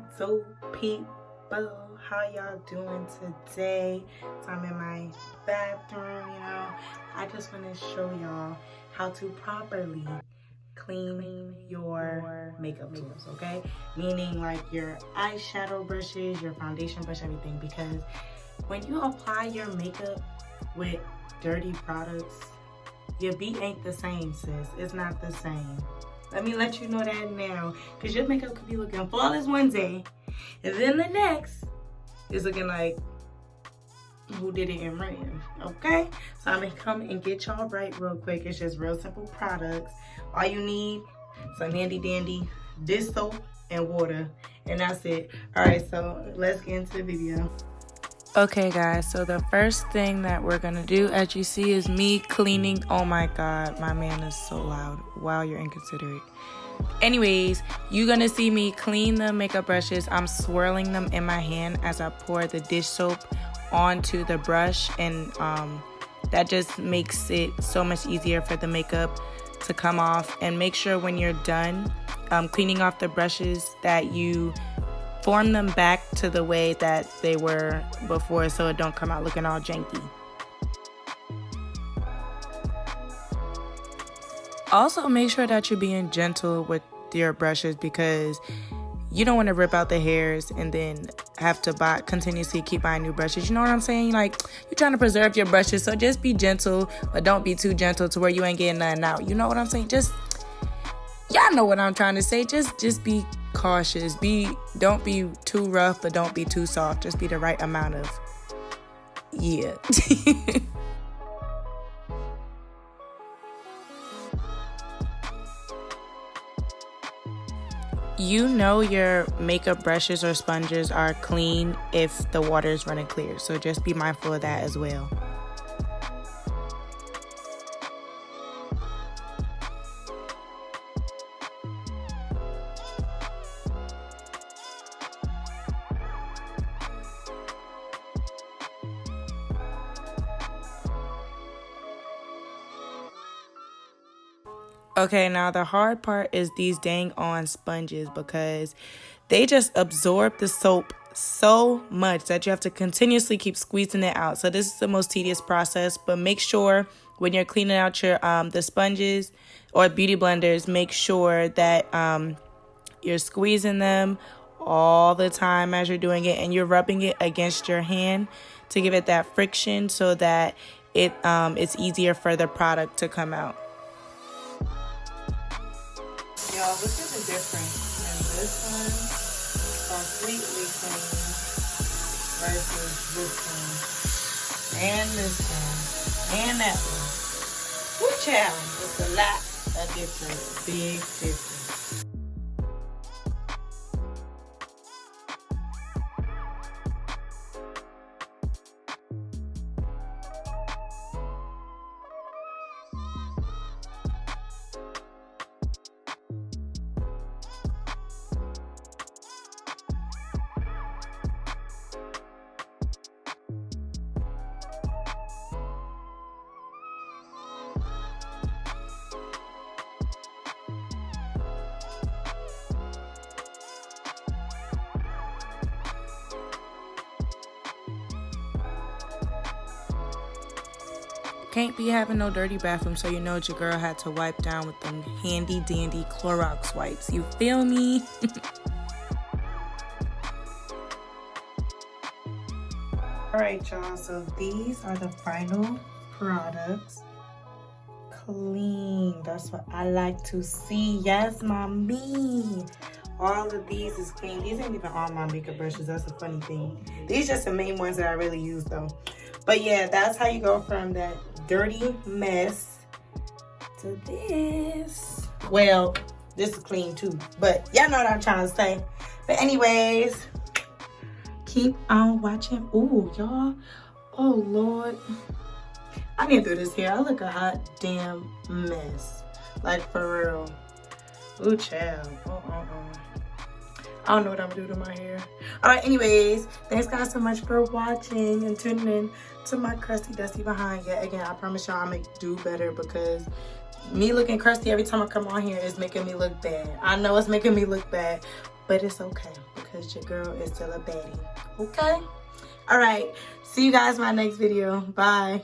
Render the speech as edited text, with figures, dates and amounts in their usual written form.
YouTube people, how y'all doing today? So I'm in my bathroom, I just want to show y'all how to properly clean your makeup tools, okay? Meaning like your eyeshadow brushes, your foundation brush, everything, because when you apply your makeup with dirty products, your beat ain't the same, sis. It's not the same. Let me let you know that now, because your makeup could be looking flawless one day, and then the next is looking like who did it in ran, okay? So I'm gonna come and get y'all right real quick. It's just real simple products. All you need, some handy dandy dish soap and water, and that's it. All right, so let's get into the video. Okay guys, so the first thing that we're gonna do, as you see, is me cleaning. Oh my god, my man is so loud. Wow, you're inconsiderate. Anyways, you're gonna see me clean the makeup brushes. I'm swirling them in my hand as I pour the dish soap onto the brush, and that just makes it so much easier for the makeup to come off. And make sure when you're done cleaning off the brushes that you form them back to the way that they were before, so it don't come out looking all janky. Also, make sure that you're being gentle with your brushes, because you don't want to rip out the hairs and then have to continuously keep buying new brushes. You know what I'm saying? Like, you're trying to preserve your brushes, so just be gentle, but don't be too gentle to where you ain't getting nothing out. You know what I'm saying? Y'all know what I'm trying to say. Just be cautious. Don't be too rough, but don't be too soft. Just be the right amount of, yeah. You know your makeup brushes or sponges are clean if the water is running clear, so just be mindful of that as well. Okay, now the hard part is these dang on sponges, because they just absorb the soap so much that you have to continuously keep squeezing it out. So this is the most tedious process, but make sure when you're cleaning out your the sponges or beauty blenders, make sure that you're squeezing them all the time as you're doing it, and you're rubbing it against your hand to give it that friction so that it's easier for the product to come out. Y'all, look at the difference in this one, completely clean, versus this one, and this one, and that one. Woo, child, it's a lot of difference, big difference. Can't be having no dirty bathroom, so you know your girl had to wipe down with them handy dandy Clorox wipes. You feel me? Alright, y'all, so these are the final products. Clean, that's what I like to see. Yes, mommy. All of these is clean. These ain't even all my makeup brushes. That's the funny thing. These are just the main ones that I really use, though. But yeah, that's how you go from that dirty mess to this. Well, this is clean too, but y'all know what I'm trying to say. But anyways, keep on watching. Ooh, y'all. Oh, Lord. I need to do this hair. I look a hot damn mess. Like, for real. Ooh, child. I don't know what I'm gonna do to my hair. All right, anyways, thanks guys so much for watching and tuning in to my crusty dusty behind. Yet again, I promise y'all I'm gonna do better, because me looking crusty every time I come on here is making me look bad. I know it's making me look bad, but it's okay, okay? because your girl is still a baddie. Okay? All right. See you guys in my next video. Bye.